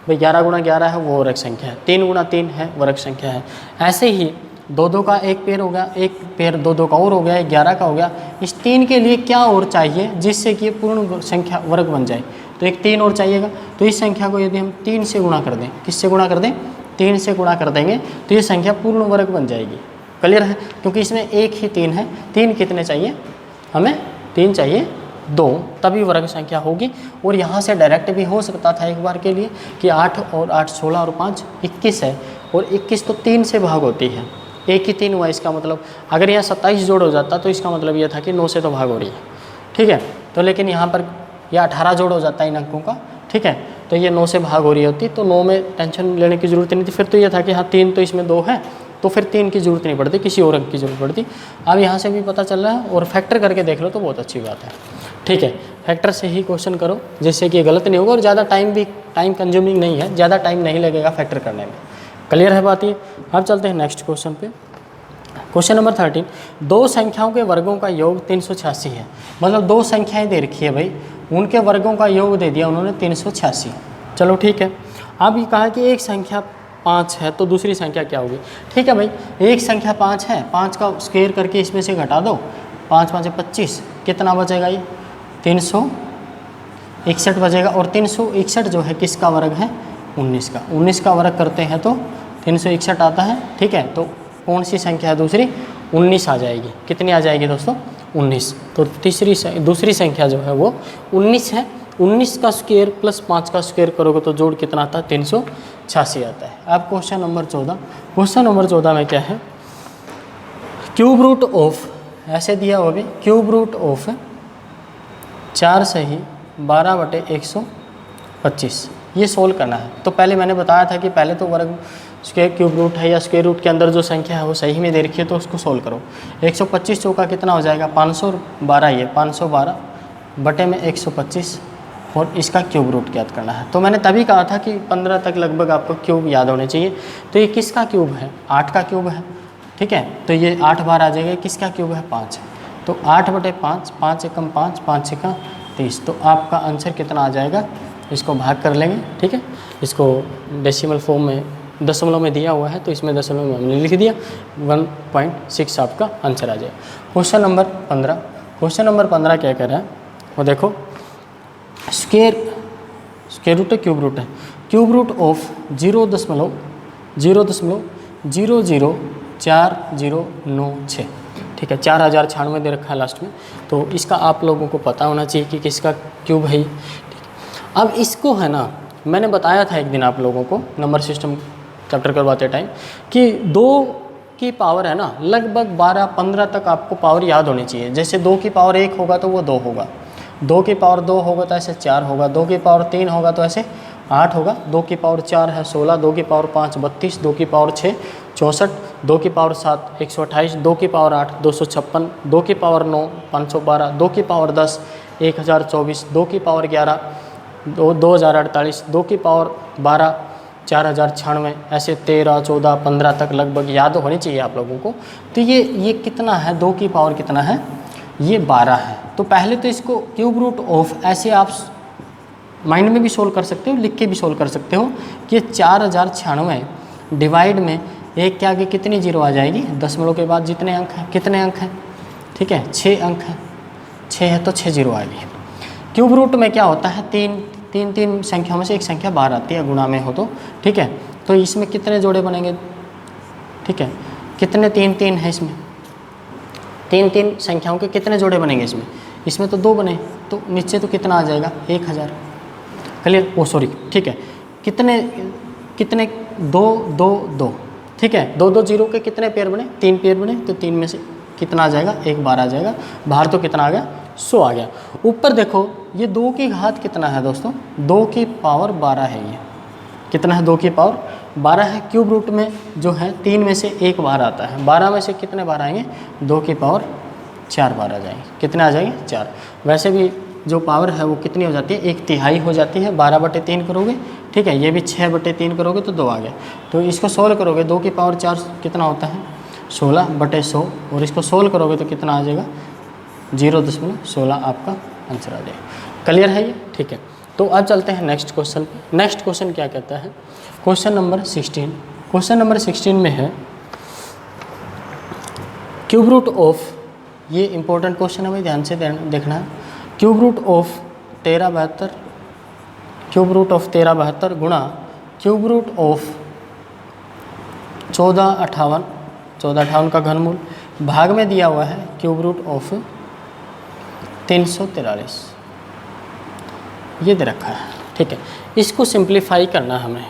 भाई, 11 गुणा 11 है वो वर्ग संख्या है, 3 गुणा 3 है वर्ग संख्या है, ऐसे ही 2 2 का एक पेयर हो गया, एक पेयर 2 2 का और हो गया, 11 का हो गया। इस 3 के लिए क्या और चाहिए जिससे कि पूर्ण संख्या वर्ग बन जाए, तो एक 3 और चाहिएगा। तो इस संख्या को यदि हम 3 से गुणा कर दें, किससे गुणा कर दें, 3 से गुणा कर देंगे तो ये संख्या पूर्ण वर्ग बन जाएगी। क्लियर है, क्योंकि इसमें एक ही 3 है, 3 कितने चाहिए हमें, 3 चाहिए 2, तभी वर्ग संख्या होगी। और यहाँ से डायरेक्ट भी हो सकता था एक बार के लिए कि 8 और 8 16 और 5 21 है, और 21 तो 3 से भाग होती है, एक ही 3 हुआ, इसका मतलब अगर यहाँ 27 जोड़ हो जाता तो इसका मतलब यह था कि 9 से तो भाग हो रही है, ठीक है। तो लेकिन यहाँ पर यह 18 जोड़ हो जाता है इन अंकों का, ठीक है, तो ये 9 से भाग हो रही होती, तो 9 में टेंशन लेने की ज़रूरत नहीं थी। फिर तो ये था कि हाँ 3 तो इसमें 2 है, तो फिर 3 की ज़रूरत नहीं पड़ती, किसी और अंक की ज़रूरत पड़ती। अब यहाँ से भी पता चल रहा है, और फैक्टर करके देख लो तो बहुत अच्छी बात है, ठीक है। फैक्टर से ही क्वेश्चन करो जिससे कि गलत नहीं होगा, और ज़्यादा टाइम कंज्यूमिंग नहीं है, ज़्यादा टाइम नहीं लगेगा फैक्टर करने में। क्लियर है बात ये। अब चलते हैं नेक्स्ट क्वेश्चन पे। क्वेश्चन नंबर 13, 2 संख्याओं के वर्गों का योग 386 है, मतलब 2 संख्याएं दे रखी है भाई, उनके वर्गों का योग दे दिया उन्होंने 386। चलो ठीक है। अब ये कहा कि एक संख्या 5 है तो दूसरी संख्या क्या होगी, ठीक है भाई, एक संख्या 5 है, 5 का स्क्वायर करके इसमें से घटा दो, 5 5 25, कितना बचेगा ये 361 बचेगा। और 361 जो है किसका वर्ग है, 19 का, 19 का वर्ग करते हैं तो 361 आता है, ठीक है। तो कौन सी संख्या है दूसरी, 19 आ जाएगी, कितनी आ जाएगी दोस्तों 19। तो दूसरी संख्या जो है वो 19 है, 19 का स्क्वायर प्लस 5 का स्क्वायर करोगे तो जोड़ कितना आता है 386 आता है। अब क्वेश्चन नंबर 14, क्वेश्चन नंबर 14 में क्या है, क्यूब रूट ऑफ, ऐसे दिया हुआ भी क्यूब रूट ऑफ 4 सही 12/125, ये सोल्व करना है। तो पहले मैंने बताया था कि पहले तो वर्ग स्क्वायर क्यूब रूट है या स्क्वायर रूट के अंदर जो संख्या है वो सही में दे रखी है तो उसको सोल्व करो। 125 चौका कितना हो जाएगा 512, ये 512 बटे में 125, और इसका क्यूब रूट ज्ञात करना है। तो मैंने तभी कहा था कि 15 तक लगभग आपको क्यूब याद होने चाहिए। तो ये किसका क्यूब है, 8 का क्यूब है, ठीक है। तो ये 8 बार आ जाएगा, किसका क्यूब है 5, तो 8/5, 5 एकम 5, 5 एकम 30। तो आपका आंसर कितना आ जाएगा, इसको भाग कर लेंगे, ठीक है, इसको डेसिमल फॉर्म में दशमलव में दिया हुआ है तो इसमें दशमलव में हमने लिख दिया, 1.6 आपका आंसर आ जाएगा। क्वेश्चन नंबर 15, क्वेश्चन नंबर 15 क्या कह रहा है वो देखो, स्क्वायर रूट है, क्यूब रूट है, क्यूब रूट ऑफ 0.004096, ठीक है, 4096 दे रखा है लास्ट में, तो इसका आप लोगों को पता होना चाहिए कि किसका क्यूब है। अब इसको है ना, मैंने बताया था एक दिन आप लोगों को नंबर सिस्टम चैप्टर करवाते टाइम कि 2 की पावर है ना लगभग 12-15 तक आपको पावर याद होनी चाहिए। जैसे 2 की पावर 1 होगा तो वो 2 होगा, 2 की पावर 2 होगा तो ऐसे 4 होगा, 2 की पावर 3 होगा तो ऐसे 8 होगा, 2 की पावर 4 है 16, 2 की पावर 5 32, 2 की पावर 6 64, 2 की पावर 7 128, 2 की पावर 8 256, 2 की पावर 9 512, 2 की पावर 10 1024, 2 की पावर 11 2048, 2 की पावर 12 4096, ऐसे 13 14 15 तक लगभग याद होनी चाहिए आप लोगों को। तो ये कितना है, 2 की पावर कितना है, ये 12 है। तो पहले तो इसको क्यूब रूट ऑफ ऐसे आप माइंड में भी सोल्व कर सकते हो, लिख के भी सोल्व कर सकते हो कि 4096 डिवाइड में एक के आगे कितनी जीरो आ जाएगी, दशमलव के बाद जितने अंक हैं, कितने अंक हैं, ठीक है 6 अंक हैं, 6 है तो 6 जीरो आएगी। क्यूब रूट में क्या होता है, तीन संख्याओं में से एक संख्या बाहर आती है, गुणा में हो तो, ठीक है। तो इसमें कितने जोड़े बनेंगे, ठीक है, कितने 3 है इसमें, 3 संख्याओं के कितने जोड़े बनेंगे इसमें तो 2 बने, तो नीचे तो कितना आ जाएगा 1000, क्लियर, ओ सॉरी, ठीक है, कितने 2 ठीक है, 2 जीरो के कितने पेयर बने, 3 पेयर बने, तो 3 में से कितना आ जाएगा, 1 बार आ जाएगा, बाहर तो कितना आ गया 100 आ गया। ऊपर देखो ये 2 की घात कितना है दोस्तों, 2 की पावर 12 है, ये कितना है 2 की पावर 12 है। क्यूब रूट में जो है 3 में से 1 बार आता है, 12 में से कितने बार आएंगे, 2 की पावर 4 बार आ जाएंगे, कितने आ जाएंगे 4। वैसे भी जो पावर है वो कितनी हो जाती है, 1/3 हो जाती है, 12/3 करोगे, ठीक है, ये भी 6/3 करोगे तो 2 आ गया। तो इसको सोल्व करोगे, 2 की पावर 4 कितना होता है 16/100, और इसको सोल्व करोगे तो कितना आ जाएगा 0.16 आपका आंसर आ जाएगा। क्लियर है ये, ठीक है। तो अब चलते हैं नेक्स्ट क्वेश्चन पे। नेक्स्ट क्वेश्चन क्या कहता है, क्वेश्चन नंबर 16, क्वेश्चन नंबर 16 में है क्यूब रूट ऑफ, ये इंपॉर्टेंट क्वेश्चन है भाई, ध्यान से देखना है, cube root of 1372, cube root of 1372 गुणा क्यूब रूट ऑफ 1458 का घनमूल, भाग में दिया हुआ है क्यूब रूट ऑफ 343, ये दे रखा है, ठीक है। इसको सिंप्लीफाई करना हमें,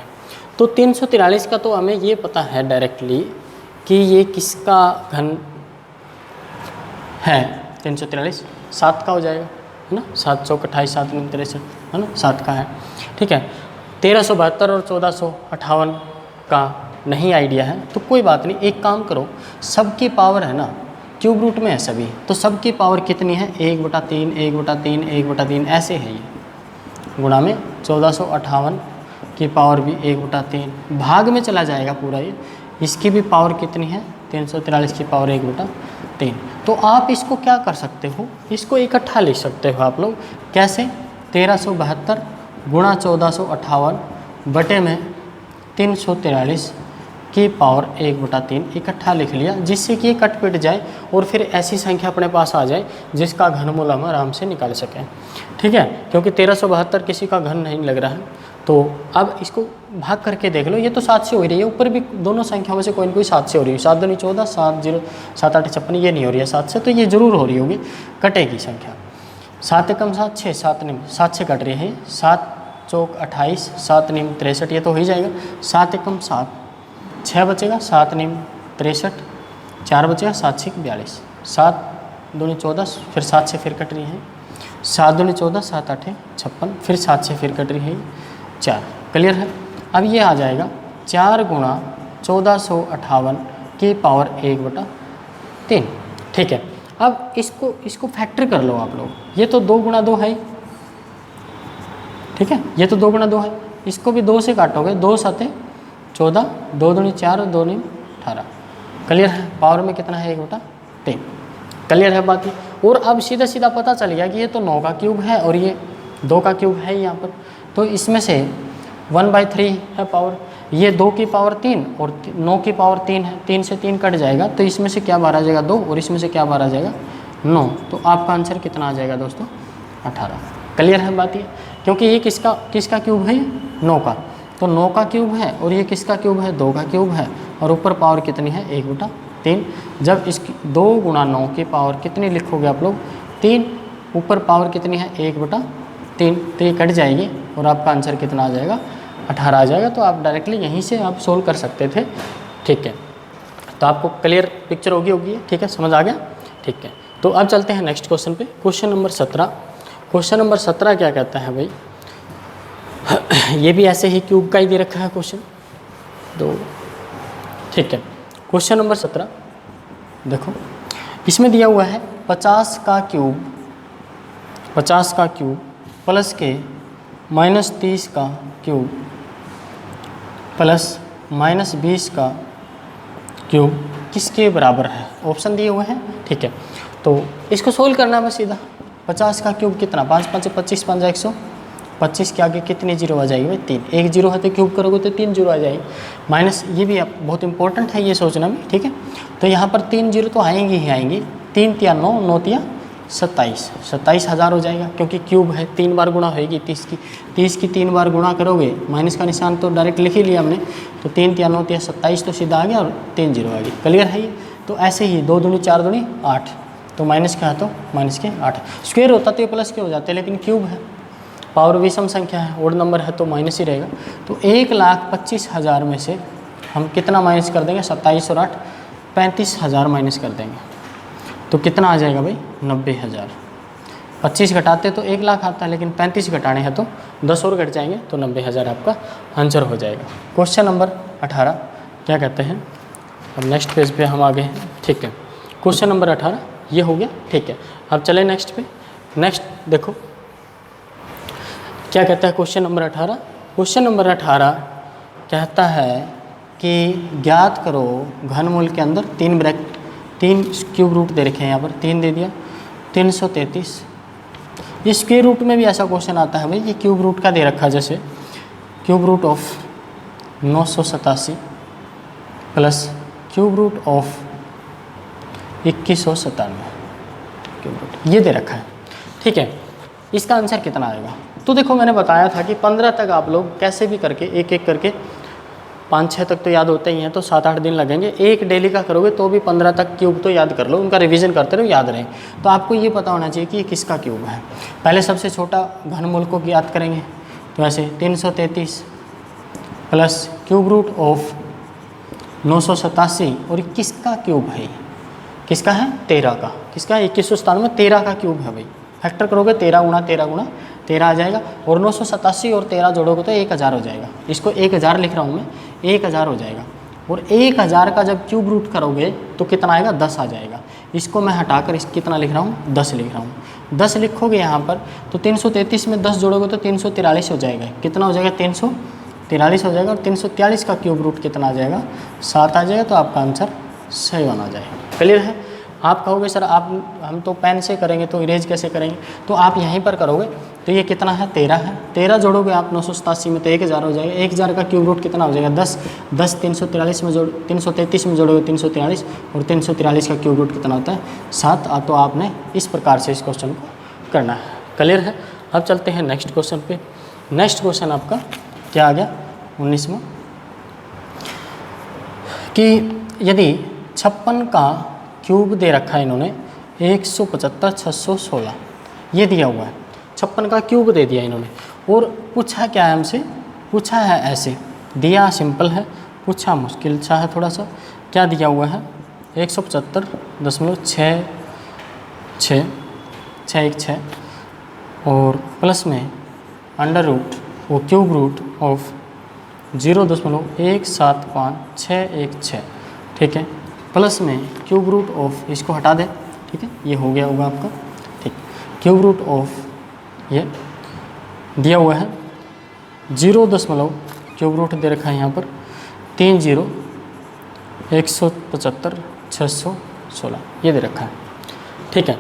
तो 343 का तो हमें ये पता है डायरेक्टली कि ये किसका घन है, 343 7 का हो जाएगा, है ना, 7 चौक 28 7 9 63, है ना, 7 का है, ठीक है। 1372 और 1458 का नहीं आइडिया है तो कोई बात नहीं, एक काम करो, सबकी पावर है ना क्यूब रूट में है सभी, तो सबकी पावर कितनी है 1/3 1/3 1/3 ऐसे है, ये गुणा में 1458 की पावर भी 1/3, भाग में चला जाएगा पूरा ये, इसकी भी पावर कितनी है 343 की पावर 1/3। तो आप इसको क्या कर सकते हो, इसको इकट्ठा लिख सकते हो आप लोग, कैसे, 1372 गुणा 1458 बटे में 343 की पावर 1/3 इकट्ठा लिख लिया, जिससे कि ये कट पिट जाए और फिर ऐसी संख्या अपने पास आ जाए जिसका घनमूल हम आराम से निकाल सकें, ठीक है। क्योंकि 1372 किसी का घन नहीं लग रहा है, तो अब इसको भाग करके देख लो, ये तो 7 से हो रही है, ऊपर भी दोनों संख्याओं में से कोई ना कोई 7 से हो रही है, 7 दूनी 14 7 0 7 8 56, ये नहीं हो रही है 7 से, तो ये जरूर हो रही होगी, कटेगी संख्या, 7 एकम 7 6 7 निम 7 से कट रही है, 7 चौक 28 7 निम 63, ये तो हो ही जाएगा, 7 एकम 7 6 बचेगा, 7 निम 63 4 बचेगा, 7 6 42, 7 दूनी 14, फिर 7 से फिर कट रही है, 7 दूनी 14 7 8 56, फिर 7 से फिर कट रही है 4, क्लियर है। अब ये आ जाएगा 4 गुणा 1458 की पावर 1/3, ठीक है। अब इसको फैक्टर कर लो आप लोग, ये तो 2 गुणा 2 है, ठीक है, ये तो 2 गुणा 2 है, इसको भी 2 से काटोगे, 2 7 14 2 दूनी 4 2 निम 18, क्लियर है, पावर में कितना है 1/3, क्लियर है बात। और अब सीधा सीधा पता चल गया कि ये तो 9 का क्यूब है और ये 2 का क्यूब है यहाँ पर, तो इसमें से 1/3 है पावर, ये 2 की पावर 3 और 9 की पावर 3 है, 3 से 3 कट जाएगा, तो इसमें से क्या बाहर आ जाएगा 2 और इसमें से क्या बाहर आ जाएगा 9। तो आपका आंसर कितना आ जाएगा दोस्तों 18। क्लियर है बात ये, क्योंकि ये किसका क्यूब है, 9 का, तो 9 का क्यूब है और ये किसका क्यूब है, 2 का क्यूब है, और ऊपर पावर कितनी है 1/3। जब इसकी 2 × 9 की पावर कितनी लिखोगे आप लोग 3, ऊपर पावर कितनी है 1/3, तो ये कट जाएगी और आपका आंसर कितना आ जाएगा 18 आ जाएगा। तो आप डायरेक्टली यहीं से आप सोल्व कर सकते थे। ठीक है, तो आपको क्लियर पिक्चर होगी, ठीक है, समझ आ गया। ठीक है, तो अब चलते हैं नेक्स्ट क्वेश्चन पे, क्वेश्चन नंबर 17। क्वेश्चन नंबर 17 क्या कहता है भाई, ये भी ऐसे ही क्यूब का ही दे रखा है क्वेश्चन। तो ठीक है, क्वेश्चन नंबर 17 देखो, इसमें दिया हुआ है 50 का क्यूब प्लस के -30 का क्यूब प्लस -20 का क्यूब किसके बराबर है, ऑप्शन दिए हुए हैं। ठीक है, तो इसको सोल्व करना है सीधा। 50 का क्यूब कितना, 5 5 25 5 125 के आगे कितनी जीरो आ जाएगी भाई 3, एक जीरो है तो क्यूब करोगे तो 3 जीरो आ जाएगी, माइनस ये भी बहुत इंपॉर्टेंट है ये सोचना भी। ठीक है, तो यहाँ पर 3 जीरो तो आएंगी ही आएंगी, 3 × 9 9 × 27 27,000 हो जाएगा, क्योंकि क्यूब है 3 बार गुणा होएगी 30 की 3 बार गुणा करोगे, माइनस का निशान तो डायरेक्ट लिख ही लिया हमने, तो 3 × 9 × 27 तो सीधा आ गया और 3 जीरो आ गई। क्लियर है ये। तो ऐसे ही 2 दूनी 4 दूनी 8, तो माइनस का है तो माइनस के 8, स्क्वायर होता तो ये प्लस के हो जाते, लेकिन क्यूब है, पावर विषम संख्या है, ओड नंबर है तो माइनस ही रहेगा। तो 1,25,000 में से हम कितना माइनस कर देंगे, 27 और 8 35,000 माइनस कर देंगे, तो कितना आ जाएगा भाई 90,000। 25 घटाते तो 1 लाख आता है, लेकिन 35 घटाने हैं तो 10 और घट जाएंगे, तो 90,000 आपका आंसर हो जाएगा। क्वेश्चन नंबर 18 क्या कहते हैं, अब नेक्स्ट पेज पे हम आ गए हैं। ठीक है, क्वेश्चन नंबर 18 ये हो गया। ठीक है, अब चले नेक्स्ट पे। नेक्स्ट देखो क्या कहता है क्वेश्चन नंबर 18। क्वेश्चन नंबर 18 कहता है कि ज्ञात करो घनमूल के अंदर 3 क्यूब रूट दे रखे हैं, यहाँ पर 3 दे दिया, 333। ये स्क्वायर रूट में भी ऐसा क्वेश्चन आता है भाई, ये क्यूब रूट का दे रखा है, जैसे cube root of 987 plus cube root of 2197 cube root ये दे रखा है। ठीक है, इसका आंसर कितना आएगा। तो देखो मैंने बताया था कि 15 तक आप लोग कैसे भी करके एक एक करके 5-6 तक तो याद होते ही हैं, तो 7-8 दिन लगेंगे। एक डेली का करोगे तो भी 15 तक क्यूब तो याद कर लो, उनका रिवीजन करते रहो, याद रहे। तो आपको ये पता होना चाहिए कि ये किसका क्यूब है। पहले सबसे छोटा घनमूल को याद करेंगे, तो ऐसे 333 प्लस क्यूब रूट ऑफ 987 और किसका क्यूब है, किसका है 13 का, किसका है 2197 13 का क्यूब है भाई। फैक्टर करोगे 13 × 13 × 13 आ जाएगा, और 987 और 13 जोड़ोगे तो 1000 हो जाएगा। इसको 1000 लिख रहा हूँ मैं, 1000 हो जाएगा। और 1000 का जब क्यूब रूट करोगे तो कितना आएगा 10 आ जाएगा। इसको मैं हटाकर इस कितना लिख रहा हूँ 10 लिख रहा हूँ। 10 लिखोगे यहाँ पर तो 333 में 10 जोड़ोगे तो 343 हो जाएगा। कितना हो जाएगा 343 हो जाएगा, और 343 का क्यूब रूट कितना आ जाएगा 7 आ जाएगा। तो आपका आंसर सही बना जाएगा। क्लियर है। आप कहोगे सर हम तो पेन से करेंगे तो इरेज कैसे करेंगे, तो आप यहीं पर करोगे। तो ये कितना है 13 है, 13 जोड़ोगे आप 987 में तो 1000 हो जाएगा। 1000 का क्यूब रूट कितना हो जाएगा 10, 333 में जोड़ 333 में जोड़ोगे 343, और 343 का क्यूब रूट कितना होता है 7। तो आपने इस प्रकार से इस क्वेश्चन को करना है। क्लियर है। अब चलते हैं नेक्स्ट क्वेश्चन पे। नेक्स्ट क्वेश्चन आपका क्या आ गया 19वां, कि यदि 56 का क्यूब दे रखा है इन्होंने 175 616 ये दिया हुआ है। 56 का क्यूब दे दिया इन्होंने, और पूछा क्या है हमसे, पूछा है ऐसे दिया सिंपल है, पूछा मुश्किल सा है थोड़ा सा। क्या दिया हुआ है 175.616 और प्लस में अंडर रूट वो क्यूब रूट ऑफ 0.175616। ठीक है, प्लस में क्यूब रूट ऑफ, इसको हटा दें। ठीक है, ये हो गया होगा आपका। ठीक, क्यूब रूट ऑफ ये दिया हुआ है 0. क्यूब रूट दे रखा है यहाँ पर 30 175 616 ये दे रखा है। ठीक है,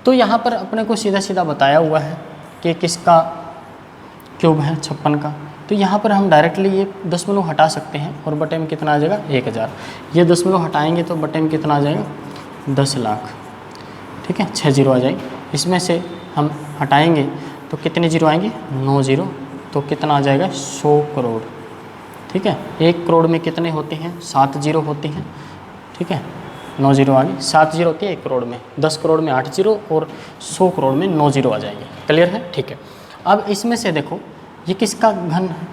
तो यहाँ पर अपने को सीधा सीधा बताया हुआ है कि क्यूब है 56 का। तो यहाँ पर हम डायरेक्टली ये दशमलव हटा सकते हैं और बटे में कितना आ जाएगा 1000। ये दशमलव हटाएंगे तो बटे में कितना आ जाएगा 10 लाख। ठीक है, 6 जीरो आ जाएगी। इसमें से हम हटाएंगे तो कितने जीरो आएंगे 9 जीरो, तो कितना आ जाएगा 100 करोड़। ठीक है, 1 करोड़ में कितने होते हैं 7 जीरो होते हैं। ठीक है, 9 जीरो आ गई, 7 जीरो होती है 1 करोड़ में, 10 करोड़ में 8 जीरो और 100 करोड़ में 9 जीरो आ जाएंगे। क्लियर है? ठीक है। अब इसमें से देखो ये किसका घन है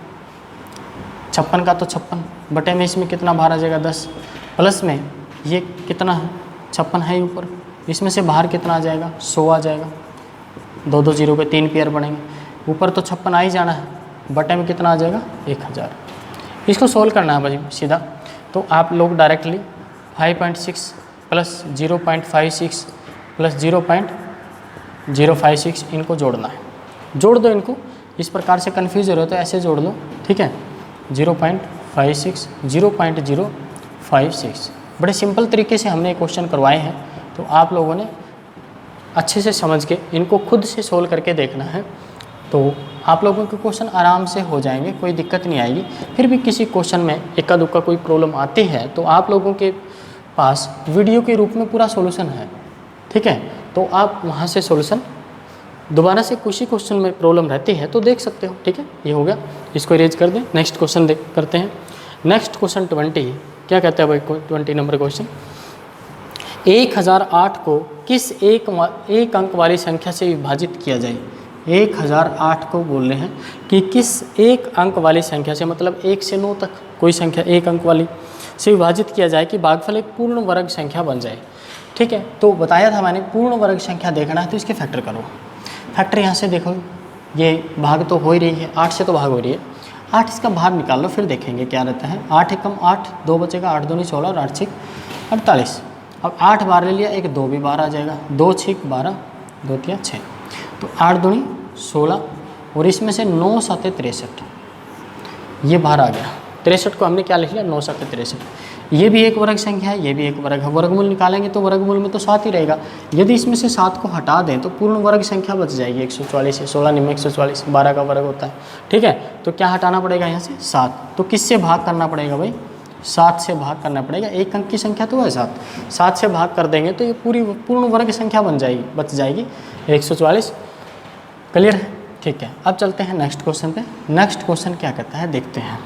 56 का, तो 56 बटे में इसमें कितना बाहर आ जाएगा 10, प्लस में ये कितना है 56 है ऊपर, इसमें से बाहर कितना आ जाएगा 100 आ जाएगा। 2 जीरो के 3 पेयर बनेंगे, ऊपर तो 56 आ ही जाना है, बटे में कितना आ जाएगा 1000। इसको सोल्व करना है भाई सीधा, तो आप लोग डायरेक्टली 5.6 प्लस 0.56 प्लस 0.056 इनको जोड़ना है। जोड़ दो इनको, इस प्रकार से कन्फ्यूज हो रहे हो तो ऐसे जोड़ लो। ठीक है, 0.56 0.056 बड़े सिंपल तरीके से हमने क्वेश्चन करवाए हैं, तो आप लोगों ने अच्छे से समझ के इनको खुद से सोल्व करके देखना है, तो आप लोगों के क्वेश्चन आराम से हो जाएंगे, कोई दिक्कत नहीं आएगी। फिर भी किसी क्वेश्चन में इक्का दुक्का कोई प्रॉब्लम आती है तो आप लोगों के पास वीडियो के रूप में पूरा सॉल्यूशन है। ठीक है, तो आप वहाँ से सॉल्यूशन दोबारा से कुछ ही क्वेश्चन में प्रॉब्लम रहती है तो देख सकते हो। ठीक है, ये हो गया, इसको इरेज कर दें। नेक्स्ट क्वेश्चन करते हैं। नेक्स्ट क्वेश्चन 20 क्या कहता है भाई 20 नंबर क्वेश्चन, 1008 को किस एक अंक वाली संख्या से विभाजित किया जाए। 1008 को बोल रहे हैं कि किस एक अंक वाली संख्या से, मतलब 1 से 9 तक कोई संख्या एक अंक वाली से विभाजित किया जाए कि भागफल एक पूर्ण वर्ग संख्या बन जाए। ठीक है, तो बताया था मैंने पूर्ण वर्ग संख्या देखना है तो इसके फैक्टर करो। फैक्टर यहाँ से देखो, ये भाग तो हो ही रही है, 8 से तो भाग हो रही है, 8 इसका भाग निकाल लो फिर देखेंगे क्या रहता है। 8 एकम 8, 2 बचेगा, 8 दूनी 16 और 8 छीक 48। अब 8 बार ले लिया, एक 2 भी बार आ जाएगा, 2 छीक 12, 2 तिया 6, तो 8 दूनी 16 और इसमें से 9 7 63, ये बाहर आ गया। 63 को हमने क्या लिख लिया 9 7 63। ये भी एक वर्ग संख्या है, ये भी एक वर्ग है, वर्गमूल निकालेंगे तो वर्गमूल में तो 7 ही रहेगा। यदि इसमें से 7 को हटा दें तो पूर्ण वर्ग संख्या बच जाएगी 144 है, 16 निम्न 144, 12 का वर्ग होता है। ठीक है, तो क्या हटाना पड़ेगा यहाँ से 7, तो किससे भाग करना पड़ेगा भाई 7 से भाग करना पड़ेगा। एक अंक की संख्या तो है 7 से भाग कर देंगे तो ये पूरी पूर्ण वर्ग संख्या बच जाएगी 144। क्लियर है? ठीक है, अब चलते हैं नेक्स्ट क्वेश्चन पे। नेक्स्ट क्वेश्चन क्या कहता है देखते हैं।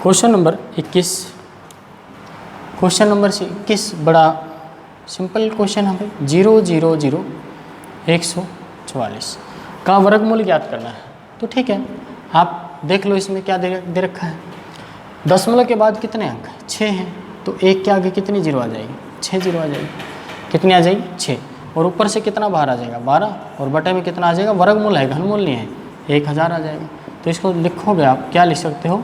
क्वेश्चन नंबर 21, क्वेश्चन नंबर 21 बड़ा सिंपल क्वेश्चन है भाई। 0 0 0 144 का वर्गमूल ज्ञात करना है। तो ठीक है, आप देख लो इसमें क्या दे रखा है। दशमलव के बाद कितने अंक हैं 6 हैं, तो 1 के आगे कितनी जीरो आ जाएगी 6 जीरो आ जाएगी। कितनी आ जाएगी 6, और ऊपर से कितना बाहर आ जाएगा 12, और बटे में कितना आ जाएगा, वर्गमूल है घनमूल नहीं है, 1000 आ जाएगा। तो इसको लिखोगे आप क्या लिख सकते हो,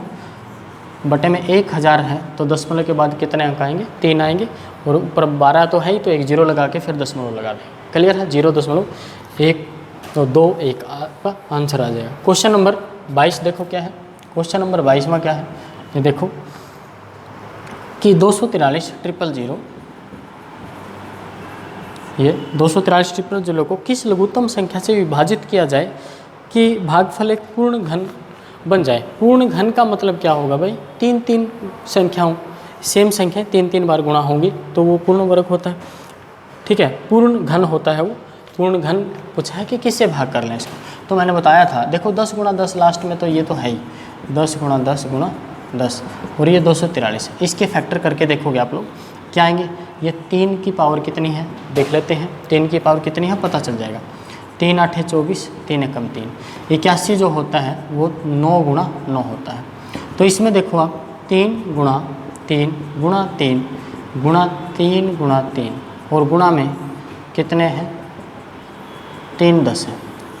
बटे में 1000 है तो दशमलव के बाद कितने अंक आएंगे 3 आएंगे, और ऊपर 12 तो है ही तो एक जीरो लगा के फिर दशमलव लगा दें। क्लियर है? 0.1 तो 2 1 आपका आंसर आ जाएगा। क्वेश्चन नंबर 22 देखो क्या है। क्वेश्चन नंबर 22 में क्या है ये देखो कि 243 000 ये 243 000 को किस लघुत्तम संख्या से विभाजित किया जाए कि भागफल एक पूर्ण घन बन जाए। पूर्ण घन का मतलब क्या होगा भाई, 3 संख्याओं सेम संख्या 3 बार गुणा होंगी तो वो पूर्ण वर्ग होता है। ठीक है, पूर्ण घन होता है वो। पूर्ण घन पूछा है कि किससे भाग कर लें इसको, तो मैंने बताया था देखो 10 × 10 लास्ट में, तो ये तो है ही 10 × 10 × 10 और ये 243। इसके फैक्टर करके देखोगे आप लोग क्या आएंगे। ये 3 की पावर कितनी है देख लेते हैं, 3 की पावर कितनी है पता चल जाएगा। 3 8 24, 3 एकम 3, 81 जो होता है वो 9 × 9 होता है। तो इसमें देखो आप 3 × 3 × 3 × 3 × 3 और गुणा में कितने हैं 3 10 है।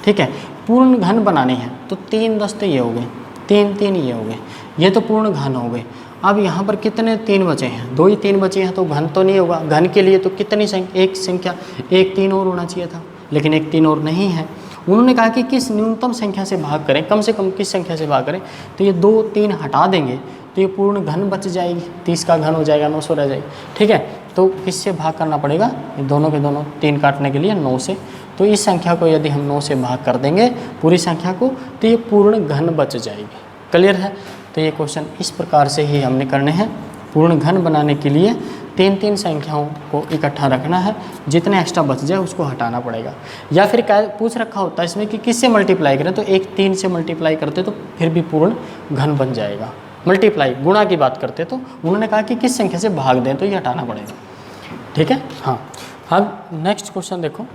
ठीक है, पूर्ण घन बनाने हैं तो 3 10 तो ये हो गए, 3 3 ये हो गए, ये तो पूर्ण घन हो गए। अब यहाँ पर कितने 3 बचे हैं, 2 ही 3 बचे हैं तो घन तो नहीं होगा। घन के लिए तो कितनी संख्या, एक संख्या एक 3 और होना चाहिए था, लेकिन एक 3 और नहीं है। उन्होंने कहा कि किस न्यूनतम संख्या से भाग करें, कम से कम किस संख्या से भाग करें, तो ये 2 3 हटा देंगे तो ये पूर्ण घन बच जाएगी, 30 का घन हो जाएगा, 900 रह जाएगी। ठीक है, तो किससे भाग करना पड़ेगा, ये दोनों के दोनों 3 काटने के लिए 9 से तो इस संख्या को यदि हम 9 से भाग कर देंगे पूरी संख्या को, तो ये पूर्ण घन बच जाएगी। क्लियर है? तो ये क्वेश्चन इस प्रकार से ही हमने करने हैं। पूर्ण घन बनाने के लिए 3 संख्याओं को इकट्ठा रखना है, जितने एक्स्ट्रा बच जाए उसको हटाना पड़ेगा। या फिर क्या पूछ रखा होता है इसमें कि किससे मल्टीप्लाई करें, तो एक 3 से मल्टीप्लाई करते तो फिर भी पूर्ण घन बन जाएगा। मल्टीप्लाई गुणा की बात करते तो उन्होंने कहा कि किस संख्या से भाग दें, तो ये हटाना पड़ेगा। ठीक है। हाँ, अब नेक्स्ट क्वेश्चन देखो,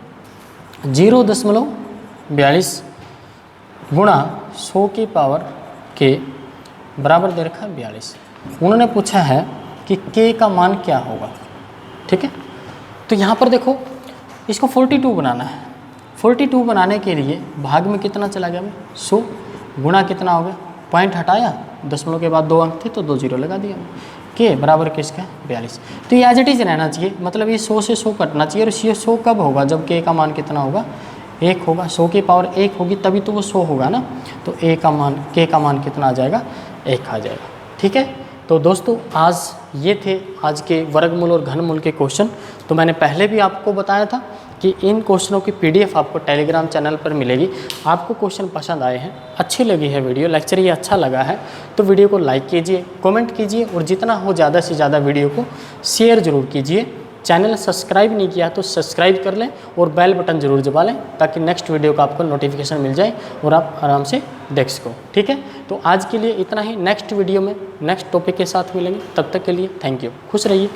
0.42 गुणा 100 की पावर के बराबर दे रखा है 42। उन्होंने पूछा है कि k का मान क्या होगा। ठीक है, तो यहाँ पर देखो इसको 42 बनाना है। 42 बनाने के लिए भाग में कितना चला गया मैं 100, गुणा कितना हो गया, पॉइंट हटाया, दशमलव के बाद 2 अंक थे तो 2 जीरो लगा दिया। k बराबर किसका 42। तो ये एज इट इज़ रहना चाहिए, मतलब ये 100 से 100 कटना चाहिए। और ये 100 कब होगा, जब k का मान कितना होगा 1 होगा। 100 की पावर 1 होगी तभी तो वो 100 होगा ना। तो k का मान कितना आ जाएगा 1 आ जाएगा। ठीक है। तो दोस्तों आज ये थे आज के वर्गमूल और घनमूल के क्वेश्चन। तो मैंने पहले भी आपको बताया था कि इन क्वेश्चनों की PDF आपको टेलीग्राम चैनल पर मिलेगी। आपको क्वेश्चन पसंद आए हैं, अच्छी लगी है वीडियो, लेक्चर ये अच्छा लगा है, तो वीडियो को लाइक कीजिए, कमेंट कीजिए और जितना हो ज़्यादा से ज़्यादा वीडियो को शेयर ज़रूर कीजिए। चैनल सब्सक्राइब नहीं किया तो सब्सक्राइब कर लें और बेल बटन ज़रूर दबा लें, ताकि नेक्स्ट वीडियो का आपको नोटिफिकेशन मिल जाए और आप आराम से देख सको। ठीक है। तो आज के लिए इतना ही, नेक्स्ट वीडियो में नेक्स्ट टॉपिक के साथ मिलेंगे। तब तक के लिए थैंक यू, खुश रहिए।